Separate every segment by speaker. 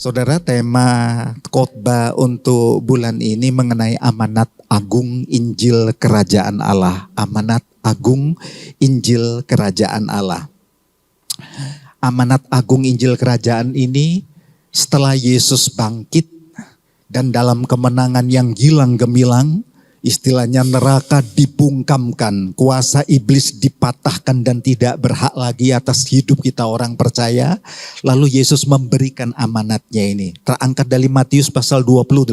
Speaker 1: Saudara, tema khotbah untuk bulan ini mengenai amanat agung Injil Kerajaan Allah. Amanat agung Injil Kerajaan Allah. Amanat agung Injil Kerajaan ini setelah Yesus bangkit dan dalam kemenangan yang gilang gemilang, istilahnya neraka dibungkamkan, kuasa iblis dipatahkan dan tidak berhak lagi atas hidup kita orang percaya. Lalu Yesus memberikan amanatnya ini. Terangkat dari Matius pasal 28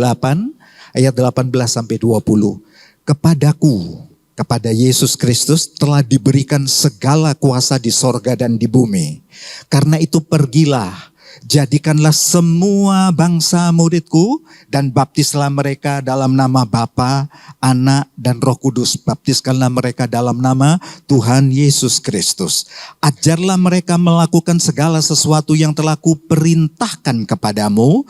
Speaker 1: ayat 18 sampai 20. Kepadaku, kepada Yesus Kristus telah diberikan segala kuasa di sorga dan di bumi. Karena itu pergilah, jadikanlah semua bangsa muridku dan baptislah mereka dalam nama Bapa, Anak dan Roh Kudus. Baptiskanlah mereka dalam nama Tuhan Yesus Kristus. Ajarlah mereka melakukan segala sesuatu yang telah kuperintahkan kepadamu.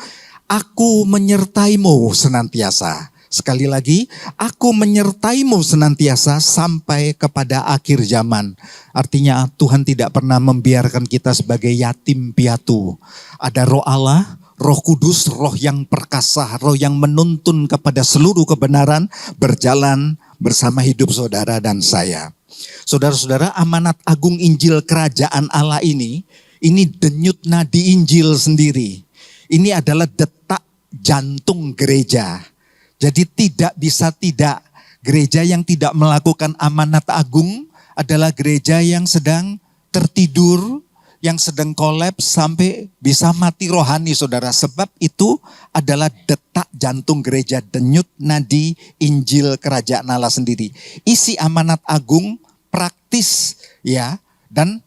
Speaker 1: Aku menyertaimu senantiasa. Sekali lagi, aku menyertaimu senantiasa sampai kepada akhir zaman. Artinya Tuhan tidak pernah membiarkan kita sebagai yatim piatu. Ada Roh Allah, Roh Kudus, Roh yang perkasa, Roh yang menuntun kepada seluruh kebenaran, berjalan bersama hidup saudara dan saya. Saudara-saudara, amanat agung Injil Kerajaan Allah ini denyut nadi Injil sendiri. Ini adalah detak jantung gereja. Jadi tidak bisa tidak, gereja yang tidak melakukan amanat agung adalah gereja yang sedang tertidur, yang sedang kolaps sampai bisa mati rohani, saudara. Sebab itu adalah detak jantung gereja, denyut nadi Injil Kerajaan Allah sendiri. Isi amanat agung praktis ya, dan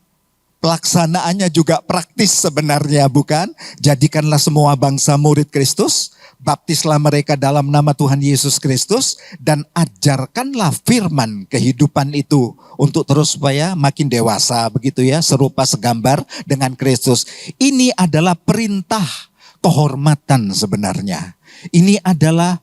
Speaker 1: pelaksanaannya juga praktis sebenarnya, bukan? Jadikanlah semua bangsa murid Kristus, baptislah mereka dalam nama Tuhan Yesus Kristus, dan ajarkanlah firman kehidupan itu untuk terus supaya makin dewasa, begitu ya, serupa segambar dengan Kristus. Ini adalah perintah kehormatan sebenarnya. Ini adalah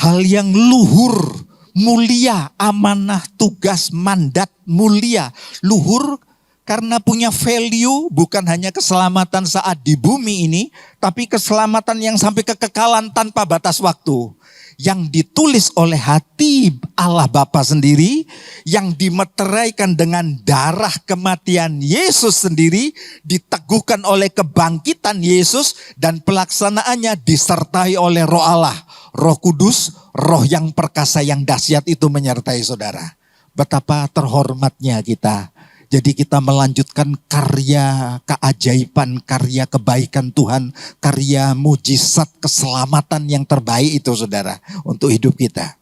Speaker 1: hal yang luhur, mulia, amanah, tugas, mandat mulia, luhur. Karena punya value bukan hanya keselamatan saat di bumi ini, tapi keselamatan yang sampai kekekalan tanpa batas waktu. Yang ditulis oleh hati Allah Bapa sendiri, yang dimeteraikan dengan darah kematian Yesus sendiri, diteguhkan oleh kebangkitan Yesus, dan pelaksanaannya disertai oleh Roh Allah, Roh Kudus, Roh yang perkasa yang dahsyat itu menyertai saudara. Betapa terhormatnya kita. Jadi kita melanjutkan karya keajaiban, karya kebaikan Tuhan, karya mujizat keselamatan yang terbaik itu saudara untuk hidup kita.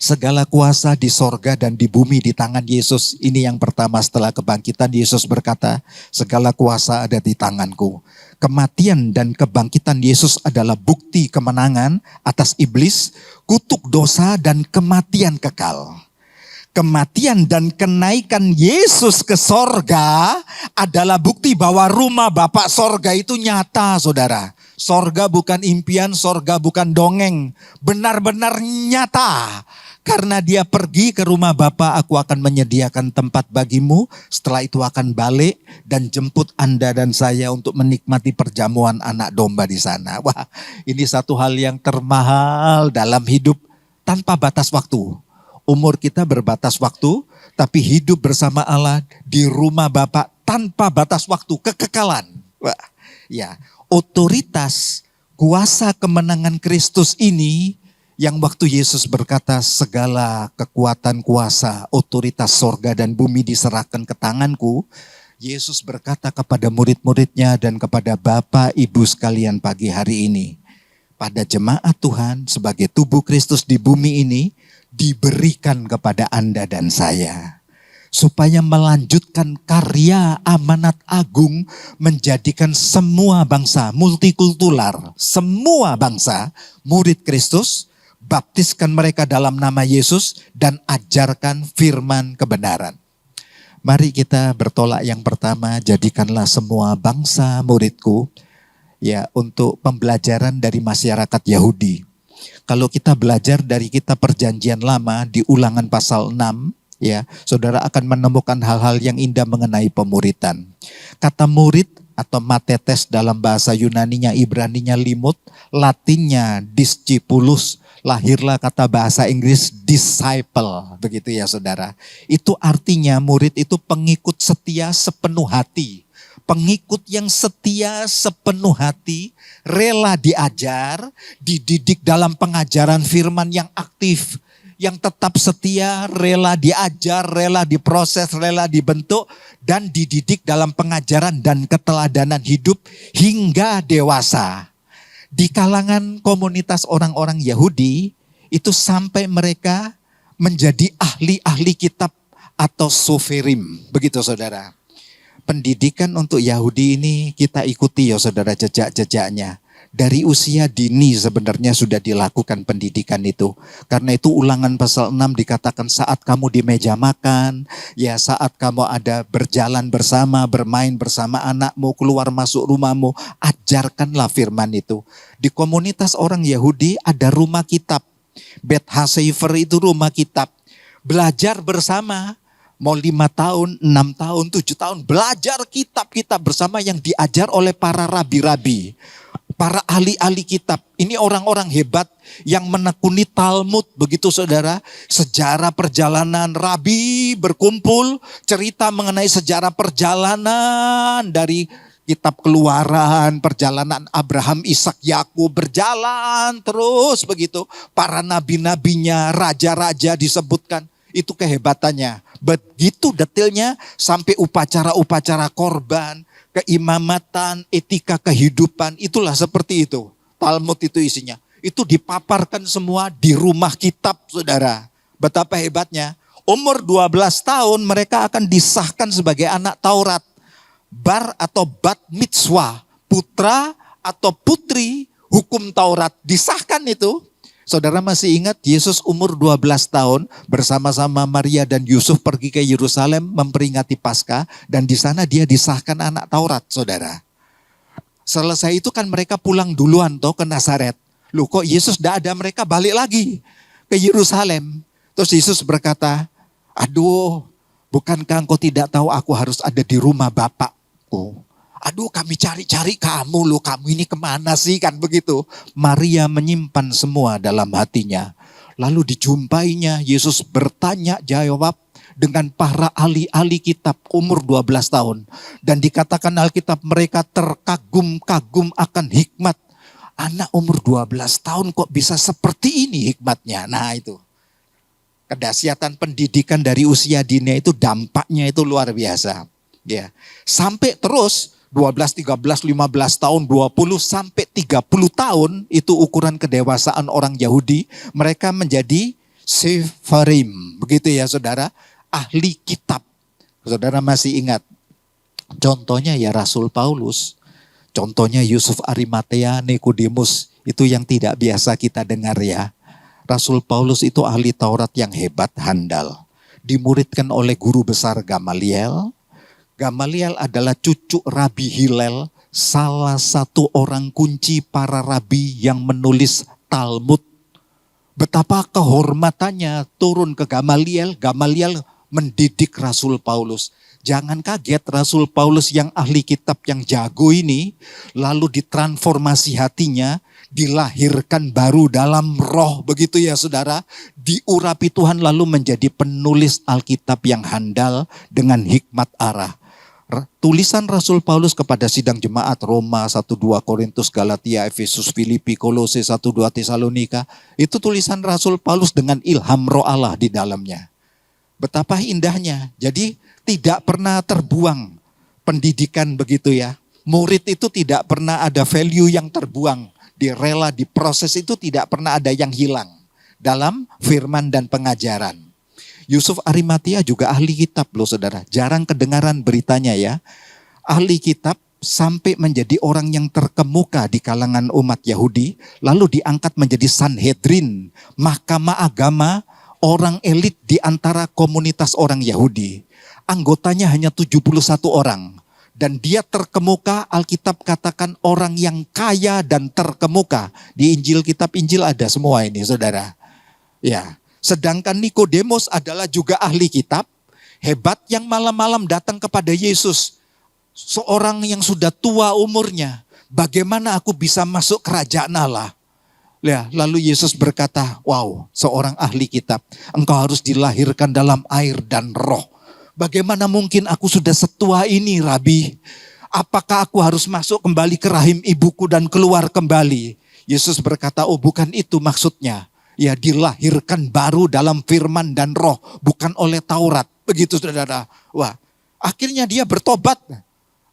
Speaker 1: Segala kuasa di sorga dan di bumi di tangan Yesus. Ini yang pertama setelah kebangkitan Yesus berkata, segala kuasa ada di tanganku. Kematian dan kebangkitan Yesus adalah bukti kemenangan atas iblis, kutuk dosa dan kematian kekal. Kematian dan kenaikan Yesus ke sorga adalah bukti bahwa rumah Bapa sorga itu nyata, saudara. Sorga bukan impian, sorga bukan dongeng. Benar-benar nyata. Karena dia pergi ke rumah Bapa, aku akan menyediakan tempat bagimu. Setelah itu akan balik dan jemput Anda dan saya untuk menikmati perjamuan anak domba di sana. Wah, ini satu hal yang termahal dalam hidup tanpa batas waktu. Umur kita berbatas waktu, tapi hidup bersama Allah di rumah Bapa tanpa batas waktu, kekekalan. Wah, ya, otoritas kuasa kemenangan Kristus ini yang waktu Yesus berkata segala kekuatan kuasa, otoritas sorga dan bumi diserahkan ke tanganku. Yesus berkata kepada murid-muridnya dan kepada Bapak Ibu sekalian pagi hari ini. Pada jemaat Tuhan sebagai tubuh Kristus di bumi ini, diberikan kepada Anda dan saya. Supaya melanjutkan karya amanat agung menjadikan semua bangsa multikultural. Semua bangsa murid Kristus, baptiskan mereka dalam nama Yesus dan ajarkan firman kebenaran. Mari kita bertolak yang pertama, jadikanlah semua bangsa muridku. Ya, untuk pembelajaran dari masyarakat Yahudi. Kalau kita belajar dari kitab Perjanjian Lama di Ulangan pasal 6, ya, saudara akan menemukan hal-hal yang indah mengenai pemuritan. Kata murid atau matetes dalam bahasa Yunaninya, Ibraninya limut, Latinnya discipulus, lahirlah kata bahasa Inggris disciple, begitu ya saudara. Itu artinya murid itu pengikut setia sepenuh hati. Pengikut yang setia sepenuh hati, rela diajar, dididik dalam pengajaran firman yang aktif, yang tetap setia, rela diajar, rela diproses, rela dibentuk, dan dididik dalam pengajaran dan keteladanan hidup hingga dewasa. Di kalangan komunitas orang-orang Yahudi, itu sampai mereka menjadi ahli-ahli kitab atau soferim, begitu saudara. Pendidikan untuk Yahudi ini kita ikuti ya saudara, jejak-jejaknya. Dari usia dini sebenarnya sudah dilakukan pendidikan itu. Karena itu Ulangan pasal 6 dikatakan saat kamu di meja makan, ya saat kamu ada berjalan bersama, bermain bersama anakmu, keluar masuk rumahmu, ajarkanlah firman itu. Di komunitas orang Yahudi ada rumah kitab. Bet HaSefer itu rumah kitab. Belajar bersama. Mau 5 tahun, 6 tahun, 7 tahun belajar kitab-kitab bersama yang diajar oleh para rabi-rabi. Para ahli-ahli kitab. Ini orang-orang hebat yang menekuni Talmud, begitu saudara. Sejarah perjalanan rabi berkumpul, cerita mengenai sejarah perjalanan dari kitab Keluaran, perjalanan Abraham, Ishak, Yakub, berjalan terus begitu. Para nabi-nabinya, raja-raja disebutkan. Itu kehebatannya. Begitu detailnya sampai upacara-upacara korban, keimamatan, etika kehidupan, itulah seperti itu. Talmud itu isinya. Itu dipaparkan semua di rumah kitab saudara. Betapa hebatnya. Umur 12 tahun mereka akan disahkan sebagai anak Taurat. Bar atau bat mitzvah, putra atau putri hukum Taurat. Disahkan itu. Saudara masih ingat Yesus umur 12 tahun bersama-sama Maria dan Yusuf pergi ke Yerusalem memperingati Paskah dan di sana dia disahkan anak Taurat, saudara. Selesai itu kan mereka pulang duluan toh ke Nazaret. Loh kok Yesus tidak ada, mereka balik lagi ke Yerusalem. Terus Yesus berkata, aduh bukankah engkau tidak tahu aku harus ada di rumah Bapakku? Aduh kami cari-cari kamu loh, kamu ini kemana sih, kan begitu. Maria menyimpan semua dalam hatinya. Lalu dijumpainya Yesus bertanya jawab dengan para ahli-ahli kitab umur 12 tahun. Dan dikatakan Alkitab mereka terkagum-kagum akan hikmat. Anak umur 12 tahun kok bisa seperti ini hikmatnya. Nah itu. Kedahsyatan pendidikan dari usia dini itu dampaknya itu luar biasa. Ya. Sampai terus 12, 13, 15 tahun, 20 sampai 30 tahun itu ukuran kedewasaan orang Yahudi. Mereka menjadi sefarim, begitu ya saudara, ahli kitab. Saudara masih ingat, contohnya ya Rasul Paulus, contohnya Yusuf Arimatea, Nikodemus, itu yang tidak biasa kita dengar ya. Rasul Paulus itu ahli Taurat yang hebat, handal. Dimuridkan oleh guru besar Gamaliel. Gamaliel adalah cucu Rabi Hillel, salah satu orang kunci para rabi yang menulis Talmud. Betapa kehormatannya turun ke Gamaliel, Gamaliel mendidik Rasul Paulus. Jangan kaget Rasul Paulus yang ahli kitab yang jago ini, lalu ditransformasi hatinya, dilahirkan baru dalam roh, begitu ya saudara. Diurapi Tuhan lalu menjadi penulis Alkitab yang handal dengan hikmat arah. Tulisan Rasul Paulus kepada sidang jemaat Roma, 1-2 Korintus, Galatia, Efesus, Filipi, Kolose, 1-2 Tesalonika. Itu tulisan Rasul Paulus dengan ilham roh Allah di dalamnya. Betapa indahnya. Jadi tidak pernah terbuang pendidikan begitu ya. Murid itu tidak pernah ada value yang terbuang. Direla, diproses itu tidak pernah ada yang hilang dalam firman dan pengajaran. Yusuf Arimatea juga ahli kitab loh saudara. Jarang kedengaran beritanya ya. Ahli kitab sampai menjadi orang yang terkemuka di kalangan umat Yahudi. Lalu diangkat menjadi Sanhedrin, mahkamah agama, orang elit di antara komunitas orang Yahudi. Anggotanya hanya 71 orang. Dan dia terkemuka, Alkitab katakan orang yang kaya dan terkemuka. Di Injil, kitab Injil ada semua ini saudara. Ya. Sedangkan Nikodemus adalah juga ahli kitab, hebat yang malam-malam datang kepada Yesus. seorang yang sudah tua umurnya, bagaimana aku bisa masuk kerajaan Allah? Ya, lalu Yesus berkata, wow, seorang ahli kitab, engkau harus dilahirkan dalam air dan roh. Bagaimana mungkin aku sudah setua ini, Rabi? Apakah aku harus masuk kembali ke rahim ibuku dan keluar kembali? Yesus berkata, oh bukan itu maksudnya. Ya, dilahirkan baru dalam firman dan roh, bukan oleh Taurat. Begitu saudara. Wah, akhirnya dia bertobat.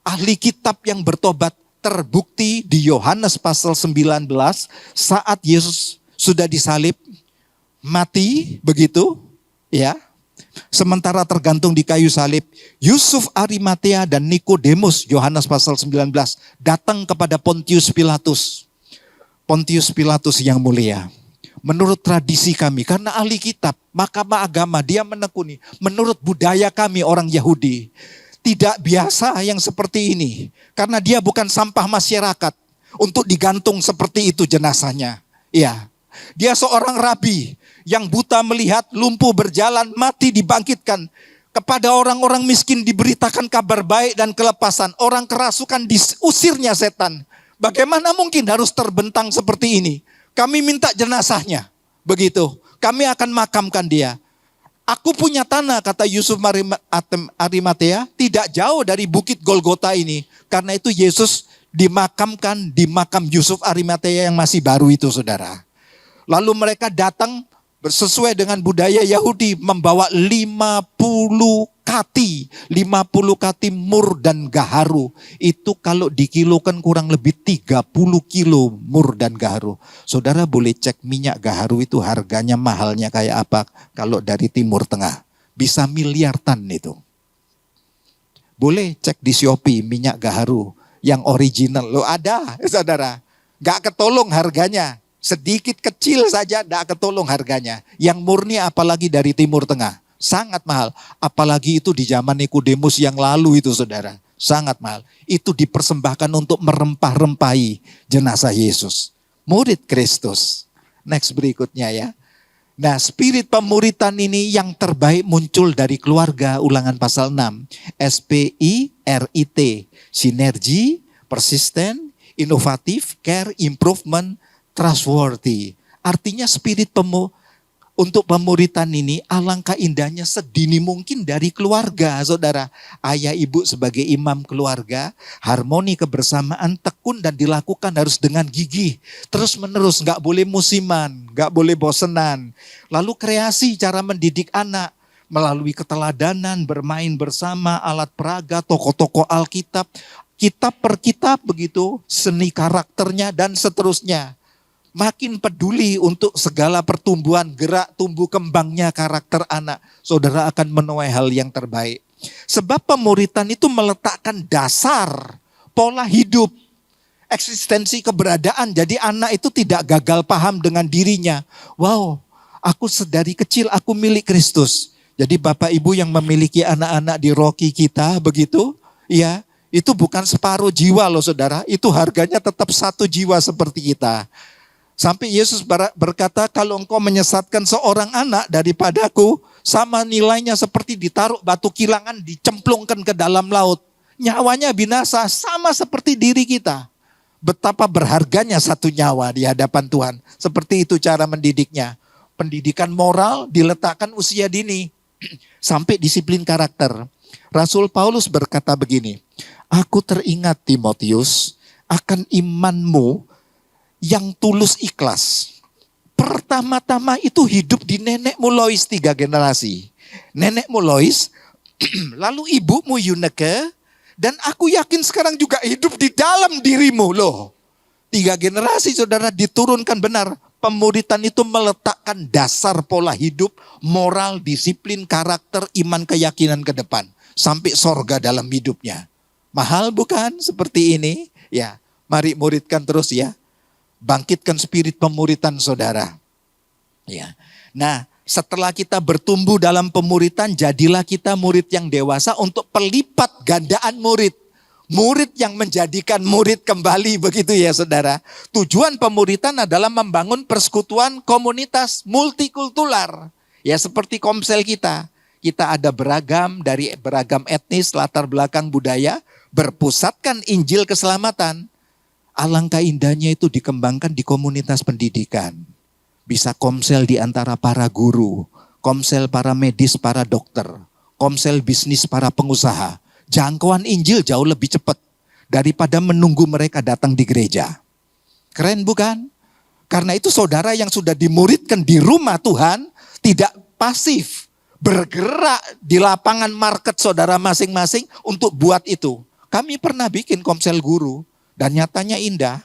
Speaker 1: Ahli kitab yang bertobat. Terbukti di Yohanes pasal 19 saat Yesus sudah disalib, mati begitu ya. Sementara tergantung di kayu salib, Yusuf Arimatea dan Nikodemus, Yohanes pasal 19, datang kepada Pontius Pilatus. Pontius Pilatus yang mulia, menurut tradisi kami, karena ahli kitab, mahkamah agama, dia menekuni, menurut budaya kami orang Yahudi, tidak biasa yang seperti ini. Karena dia bukan sampah masyarakat untuk digantung seperti itu jenazahnya. Ya, dia seorang rabi yang buta melihat, lumpuh berjalan, mati dibangkitkan. Kepada orang-orang miskin diberitakan kabar baik dan kelepasan. Orang kerasukan diusirnya setan. Bagaimana mungkin harus terbentang seperti ini? Kami minta jenazahnya. Begitu, kami akan makamkan dia. Aku punya tanah, kata Yusuf Arimatea, tidak jauh dari bukit Golgota ini. Karena itu Yesus dimakamkan di makam Yusuf Arimatea yang masih baru itu, saudara. Lalu mereka datang sesuai dengan budaya Yahudi, membawa 50 kati mur dan gaharu. Itu kalau dikilokan kurang lebih 30 kilo mur dan gaharu. Saudara boleh cek minyak gaharu itu harganya mahalnya kayak apa kalau dari Timur Tengah. Bisa miliaran itu. Boleh cek di Shopee minyak gaharu yang original. Loh ada saudara. Gak ketolong harganya. Sedikit kecil saja gak ketolong harganya. Yang murni apalagi dari Timur Tengah. Sangat mahal, apalagi itu di zaman Nikodemus yang lalu itu saudara. Sangat mahal, itu dipersembahkan untuk merempah-rempahi jenazah Yesus. Murid Kristus. Next berikutnya ya. Nah, spirit pemuritan ini yang terbaik muncul dari keluarga, Ulangan pasal 6. SPIRIT, sinergi, persisten, inovatif, care, improvement, trustworthy. Artinya spirit untuk pemuritan ini alangkah indahnya sedini mungkin dari keluarga, saudara. Ayah ibu sebagai imam keluarga, harmoni kebersamaan tekun dan dilakukan harus dengan gigih. Terus menerus, gak boleh musiman, gak boleh bosenan. Lalu kreasi cara mendidik anak, melalui keteladanan, bermain bersama, alat peraga, tokoh-tokoh Alkitab, kitab per kitab begitu, seni karakternya dan seterusnya. Makin peduli untuk segala pertumbuhan, gerak, tumbuh kembangnya karakter anak. Saudara akan menuai hal yang terbaik. Sebab pemuritan itu meletakkan dasar, pola hidup, eksistensi keberadaan. Jadi anak itu tidak gagal paham dengan dirinya. Wow, aku dari kecil aku milik Kristus. Jadi Bapak Ibu yang memiliki anak-anak di Rocky kita begitu, ya itu bukan separuh jiwa loh saudara. Itu harganya tetap 1 jiwa seperti kita. Sampai Yesus berkata, kalau engkau menyesatkan seorang anak daripadaku, sama nilainya seperti ditaruh batu kilangan, dicemplungkan ke dalam laut. Nyawanya binasa, sama seperti diri kita. Betapa berharganya 1 nyawa di hadapan Tuhan. Seperti itu cara mendidiknya. Pendidikan moral diletakkan usia dini. Sampai disiplin karakter. Rasul Paulus berkata begini, aku teringat Timotius akan imanmu yang tulus ikhlas. Pertama-tama itu hidup di nenekmu Lois 3 generasi. Nenekmu Lois, lalu ibumu Yuneke, dan aku yakin sekarang juga hidup di dalam dirimu loh. 3 generasi saudara diturunkan benar. Pemuritan itu meletakkan dasar pola hidup, moral, disiplin, karakter, iman, keyakinan ke depan. Sampai sorga dalam hidupnya. Mahal bukan seperti ini? Ya, mari muridkan terus ya. Bangkitkan spirit pemuritan saudara. Ya. Nah, setelah kita bertumbuh dalam pemuritan, jadilah kita murid yang dewasa untuk pelipat gandaan murid. Murid yang menjadikan murid kembali begitu ya saudara. Tujuan pemuritan adalah membangun persekutuan komunitas multikultural. Ya seperti Komsel kita. Kita ada beragam dari beragam etnis, latar belakang budaya. berpusatkan Injil keselamatan. Alangkah indahnya itu dikembangkan di komunitas pendidikan. Bisa komsel di antara para guru, komsel para medis, para dokter, komsel bisnis para pengusaha. Jangkauan Injil jauh lebih cepat daripada menunggu mereka datang di gereja. Keren bukan? Karena itu saudara yang sudah dimuridkan di rumah Tuhan tidak pasif. Bergerak di lapangan market saudara masing-masing untuk buat itu. Kami pernah bikin komsel guru dan nyatanya indah.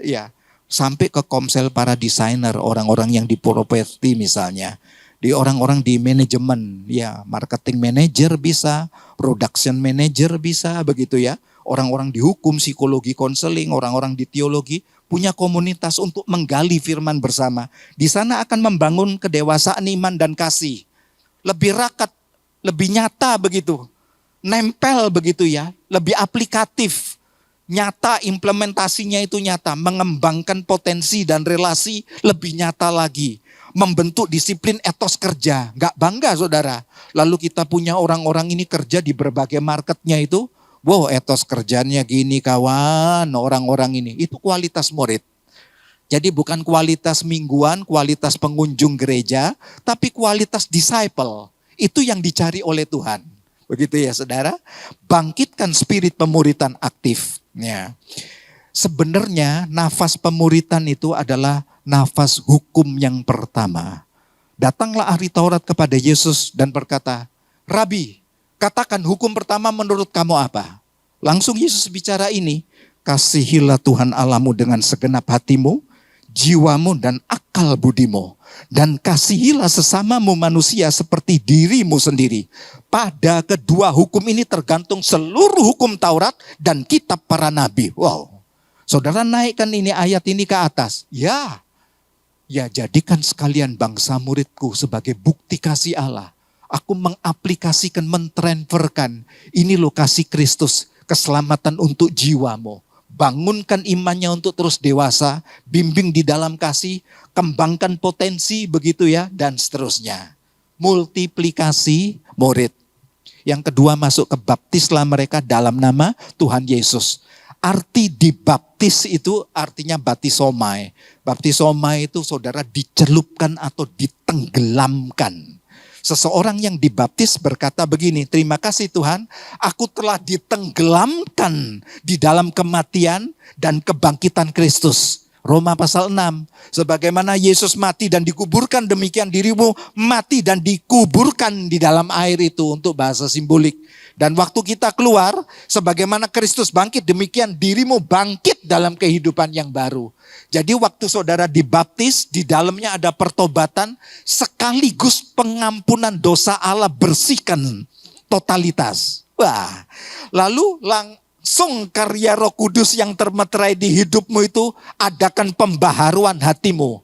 Speaker 1: Ya, sampai ke komsel para desainer, orang-orang yang di properti misalnya. Di orang-orang di manajemen, ya marketing manager bisa, production manager bisa begitu ya. Orang-orang di hukum, psikologi, konseling, orang-orang di teologi punya komunitas untuk menggali firman bersama. Di sana akan membangun kedewasaan iman dan kasih. Lebih rakat, lebih nyata begitu. Nempel begitu ya, lebih aplikatif. Nyata, implementasinya itu nyata. Mengembangkan potensi dan relasi lebih nyata lagi. Membentuk disiplin etos kerja. Gak bangga saudara. Lalu kita punya orang-orang ini kerja di berbagai marketnya itu. Wow, etos kerjanya gini kawan, orang-orang ini. Itu kualitas murid. Jadi bukan kualitas mingguan, kualitas pengunjung gereja, tapi kualitas disciple. Itu yang dicari oleh Tuhan. Begitu ya saudara. Bangkitkan spirit pemuritan aktif. Ya. Sebenarnya nafas pemuritan itu adalah nafas hukum yang pertama. Datanglah ahli Taurat kepada Yesus dan berkata, Rabi, katakan hukum pertama menurut kamu apa? Langsung Yesus bicara ini, kasihilah Tuhan Allahmu dengan segenap hatimu, jiwamu dan akal budimu. Dan kasihilah sesamamu manusia seperti dirimu sendiri. Pada kedua hukum ini tergantung seluruh hukum Taurat dan kitab para nabi. Wow, saudara naikkan ini ayat ini ke atas. Ya jadikan sekalian bangsa muridku sebagai bukti kasih Allah. Aku mengaplikasikan, mentransferkan. Ini loh kasih Kristus, keselamatan untuk jiwamu. Bangunkan imannya untuk terus dewasa, bimbing di dalam kasih, kembangkan potensi begitu ya, dan seterusnya. Multiplikasi murid. Yang kedua masuk ke baptislah mereka dalam nama Tuhan Yesus. Arti dibaptis itu artinya baptisomai. Baptisomai itu saudara dicelupkan atau ditenggelamkan. Seseorang yang dibaptis berkata begini, terima kasih Tuhan, aku telah ditenggelamkan di dalam kematian dan kebangkitan Kristus. Roma pasal 6, sebagaimana Yesus mati dan dikuburkan, demikian dirimu mati dan dikuburkan di dalam air itu untuk bahasa simbolik. Dan waktu kita keluar, sebagaimana Kristus bangkit, demikian dirimu bangkit dalam kehidupan yang baru. Jadi waktu saudara dibaptis, di dalamnya ada pertobatan, sekaligus pengampunan dosa Allah bersihkan totalitas. Wah, lalu langsung karya Roh Kudus yang termeterai di hidupmu itu, adakan pembaharuan hatimu.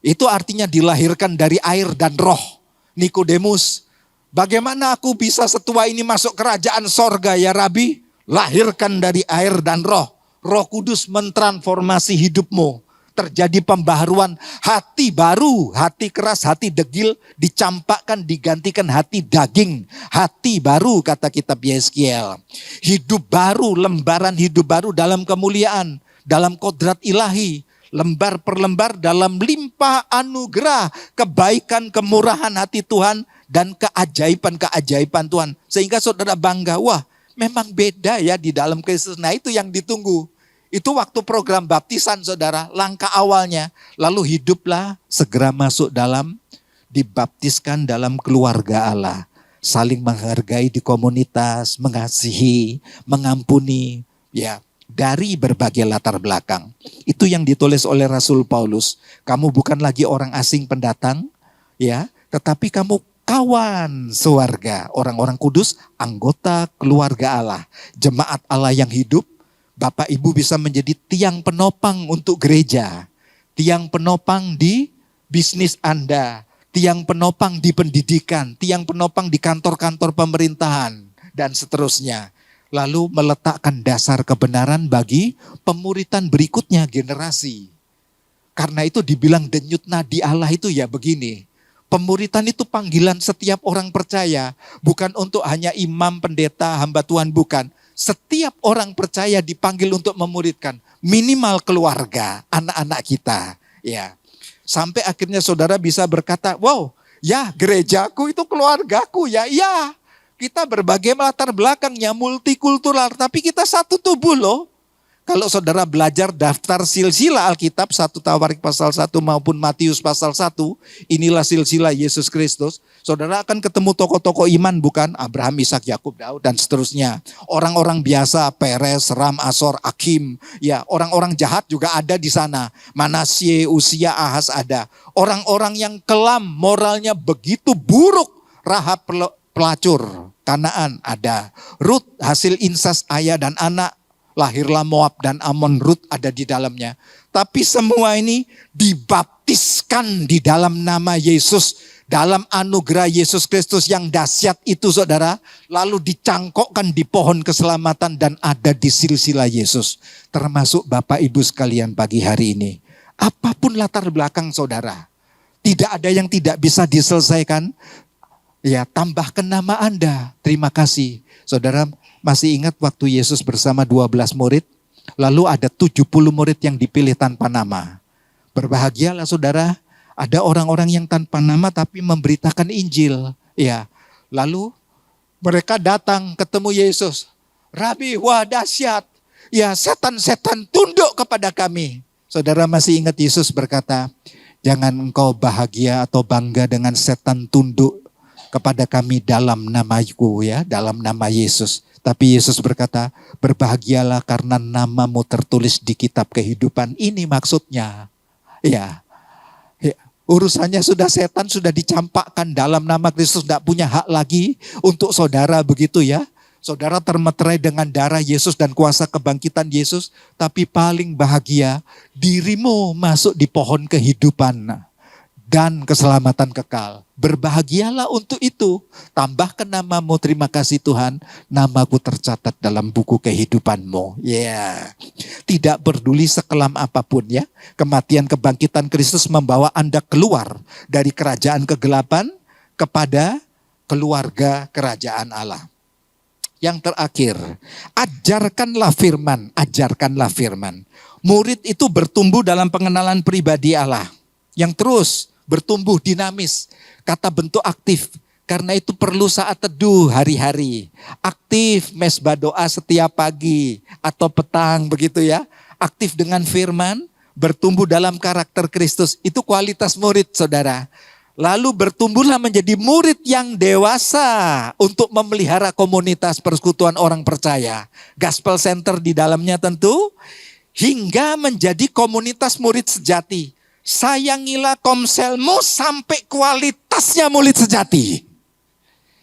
Speaker 1: Itu artinya dilahirkan dari air dan roh. Nikodemus, bagaimana aku bisa setua ini masuk kerajaan sorga ya Rabi? Lahirkan dari air dan roh. Roh Kudus mentransformasi hidupmu. Terjadi pembaharuan hati baru, hati keras, hati degil dicampakkan, digantikan hati daging. Hati baru kata kitab Yeskiel. Hidup baru, lembaran hidup baru dalam kemuliaan, dalam kodrat ilahi. Lembar per lembar dalam limpah anugerah, kebaikan, kemurahan hati Tuhan dan keajaiban-keajaiban Tuhan. Sehingga saudara bangga, wah memang beda ya di dalam Kristus. Nah itu yang ditunggu. Itu waktu program baptisan saudara, langkah awalnya. Lalu hiduplah segera masuk dalam, dibaptiskan dalam keluarga Allah. Saling menghargai di komunitas, mengasihi, mengampuni. Ya, dari berbagai latar belakang. Itu yang ditulis oleh Rasul Paulus. Kamu bukan lagi orang asing pendatang, ya, tetapi kamu kawan sewarga, orang-orang kudus, anggota keluarga Allah, jemaat Allah yang hidup. Bapak Ibu bisa menjadi tiang penopang untuk gereja, tiang penopang di bisnis Anda, tiang penopang di pendidikan, tiang penopang di kantor-kantor pemerintahan, dan seterusnya. Lalu meletakkan dasar kebenaran bagi pemuritan berikutnya generasi. Karena itu dibilang denyut nadi Allah itu ya begini. Pemuritan itu panggilan setiap orang percaya. Bukan untuk hanya imam, pendeta, hamba Tuhan, bukan. Setiap orang percaya dipanggil untuk memuridkan. Minimal keluarga, anak-anak kita. Ya. Sampai akhirnya saudara bisa berkata, wow, ya gerejaku itu keluargaku. Ya, iya. Kita berbagai latar belakangnya, multikultural. Tapi kita satu tubuh loh. Kalau saudara belajar daftar silsilah Alkitab, 1 Tawarik pasal 1 maupun Matius pasal 1, inilah silsilah Yesus Kristus. Saudara akan ketemu tokoh-tokoh iman bukan? Abraham, Ishak, Yakub, Daud dan seterusnya. Orang-orang biasa, Peres, Ram, Asor, Akim. Ya, orang-orang jahat juga ada di sana. Manasye, Usia, Ahaz ada. Orang-orang yang kelam, moralnya begitu buruk. Rahab pelacur, Kanaan ada. Rut hasil insas ayah dan anak. Lahirlah Moab dan Amon, Rut ada di dalamnya. Tapi semua ini dibaptiskan di dalam nama Yesus. Dalam anugerah Yesus Kristus yang dahsyat itu saudara. Lalu dicangkokkan di pohon keselamatan dan ada di silsilah Yesus. Termasuk Bapak Ibu sekalian pagi hari ini. Apapun latar belakang saudara. Tidak ada yang tidak bisa diselesaikan. Ya, tambahkan nama Anda. Terima kasih. Saudara, masih ingat waktu Yesus bersama 12 murid? Lalu ada 70 murid yang dipilih tanpa nama. Berbahagialah saudara, ada orang-orang yang tanpa nama tapi memberitakan Injil. Ya, lalu mereka datang ketemu Yesus. Rabi, wah dahsyat. Ya, setan-setan tunduk kepada kami. Saudara masih ingat Yesus berkata, jangan engkau bahagia atau bangga dengan setan tunduk kepada kami dalam namaku, ya, dalam nama Yesus. Tapi Yesus berkata, berbahagialah karena namamu tertulis di kitab kehidupan. Ini maksudnya. Ya, urusannya sudah setan sudah dicampakkan dalam nama Kristus. Tidak punya hak lagi untuk saudara begitu ya. Saudara termeterai dengan darah Yesus dan kuasa kebangkitan Yesus. Tapi paling bahagia dirimu masuk di pohon kehidupan dan keselamatan kekal. Berbahagialah untuk itu. Tambahkan namamu, terima kasih Tuhan. Namaku tercatat dalam buku kehidupanmu. Ya, tidak peduli sekelam apapun ya. Kematian kebangkitan Kristus membawa Anda keluar dari kerajaan kegelapan kepada keluarga kerajaan Allah. Yang terakhir, ajarkanlah firman. Ajarkanlah firman. Murid itu bertumbuh dalam pengenalan pribadi Allah. Yang terus bertumbuh dinamis, kata bentuk aktif. Karena itu perlu saat teduh hari-hari. Aktif mesbah doa setiap pagi atau petang begitu ya. Aktif dengan firman, bertumbuh dalam karakter Kristus. Itu kualitas murid saudara. Lalu bertumbuhlah menjadi murid yang dewasa untuk memelihara komunitas persekutuan orang percaya. Gospel Center di dalamnya tentu. Hingga menjadi komunitas murid sejati. Sayangilah komselmu sampai kualitasnya murid sejati.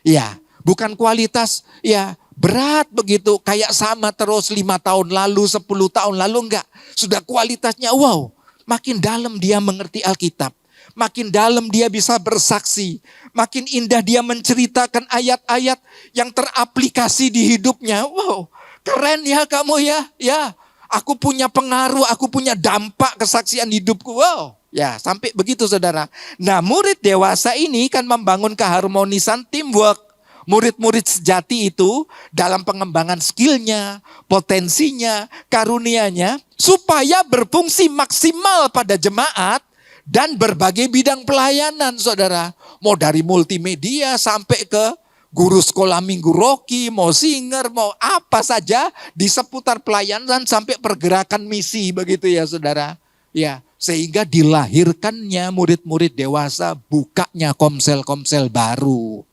Speaker 1: Ya, bukan kualitas ya berat begitu kayak sama terus 5 tahun lalu, 10 tahun lalu enggak. Sudah kualitasnya wow, makin dalam dia mengerti Alkitab. Makin dalam dia bisa bersaksi. Makin indah dia menceritakan ayat-ayat yang teraplikasi di hidupnya. Wow, keren ya kamu ya. Ya, aku punya pengaruh, aku punya dampak kesaksian hidupku. Wow. Ya, sampai begitu saudara. Nah, murid dewasa ini kan membangun keharmonisan teamwork. Murid-murid sejati itu dalam pengembangan skillnya, potensinya, karunianya. Supaya berfungsi maksimal pada jemaat dan berbagai bidang pelayanan saudara. Mau dari multimedia sampai ke guru sekolah minggu Rocky, mau singer, mau apa saja di seputar pelayanan sampai pergerakan misi begitu ya saudara. Ya, sehingga dilahirkannya murid-murid dewasa, bukanya komsel-komsel baru.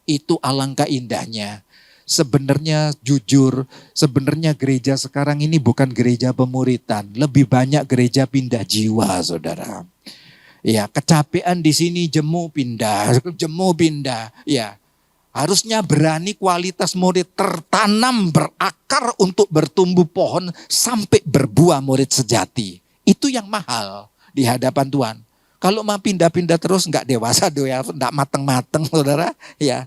Speaker 1: Itu alangkah indahnya. Sebenarnya jujur, sebenarnya gereja sekarang ini bukan gereja pemuritan. Lebih banyak gereja pindah jiwa saudara. Ya, kecapean di sini jemu pindah. Ya, harusnya berani kualitas murid tertanam, berakar untuk bertumbuh pohon sampai berbuah murid sejati. Itu yang mahal di hadapan Tuhan. Kalau mau pindah-pindah terus enggak dewasa, enggak mateng-mateng saudara. Ya,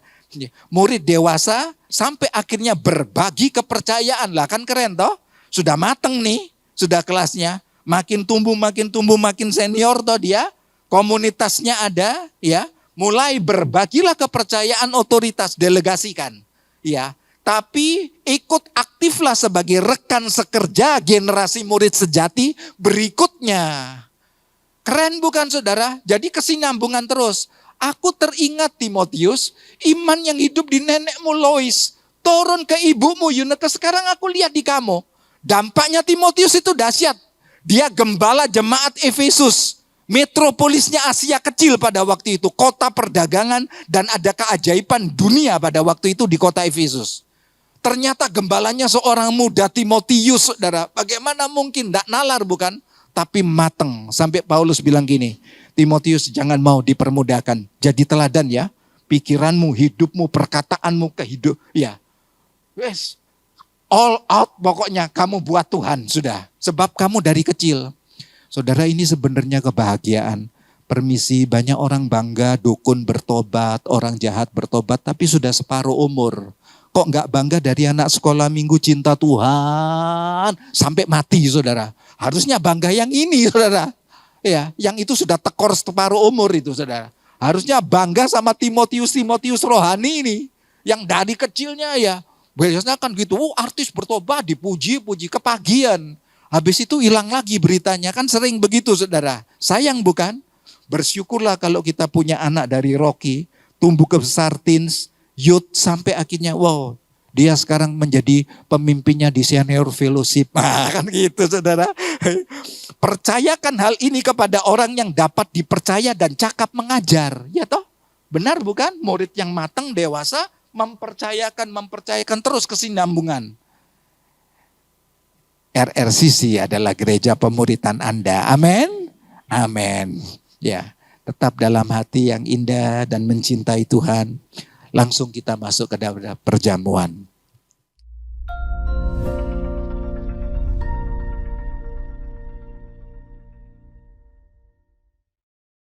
Speaker 1: murid dewasa sampai akhirnya berbagi kepercayaan lah, kan keren toh. Sudah mateng nih, sudah kelasnya. Makin tumbuh, makin senior toh dia. Komunitasnya ada, ya. Mulai berbagilah kepercayaan otoritas, delegasikan. Ya, Tapi ikut aktiflah sebagai rekan sekerja generasi murid sejati berikutnya. Keren bukan saudara? Jadi kesinambungan terus. Aku teringat Timotius, iman yang hidup di nenekmu Lois, turun ke ibumu Eunike, sekarang aku lihat di kamu. Dampaknya Timotius itu dahsyat. Dia gembala jemaat Efesus, metropolisnya Asia kecil pada waktu itu, kota perdagangan dan ada keajaiban dunia pada waktu itu di kota Efesus. Ternyata gembalanya seorang muda Timotius, saudara. Bagaimana mungkin, tidak nalar bukan? Tapi mateng. Sampai Paulus bilang gini, Timotius jangan mau dipermudahkan. Jadi teladan ya. Pikiranmu, hidupmu, perkataanmu, ya. Yes. All out pokoknya kamu buat Tuhan sudah. Sebab kamu dari kecil. Saudara, ini sebenarnya kebahagiaan. Permisi, banyak orang bangga dukun bertobat, orang jahat bertobat, tapi sudah separuh umur. Kok nggak bangga dari anak sekolah minggu cinta Tuhan sampai mati saudara. Harusnya bangga yang ini saudara. Ya, yang itu sudah tekor separuh umur itu saudara. Harusnya bangga sama Timotius rohani ini. Yang dari kecilnya ya. Biasanya kan gitu, artis bertobat dipuji-puji kepagian. Habis itu hilang lagi beritanya, kan sering begitu saudara. Sayang bukan? Bersyukurlah kalau kita punya anak dari Rocky, tumbuh ke besar teens, youth, sampai akhirnya wow, dia sekarang menjadi pemimpinnya di senior fellowship. Kan gitu saudara. Percayakan hal ini kepada orang yang dapat dipercaya dan cakap mengajar. Ya toh? Benar bukan? Murid yang matang, dewasa, mempercayakan terus kesinambungan. RRCC adalah gereja pemuritan Anda. Amin. Amin. Ya, tetap dalam hati yang indah dan mencintai Tuhan. Langsung kita masuk ke dalam perjamuan.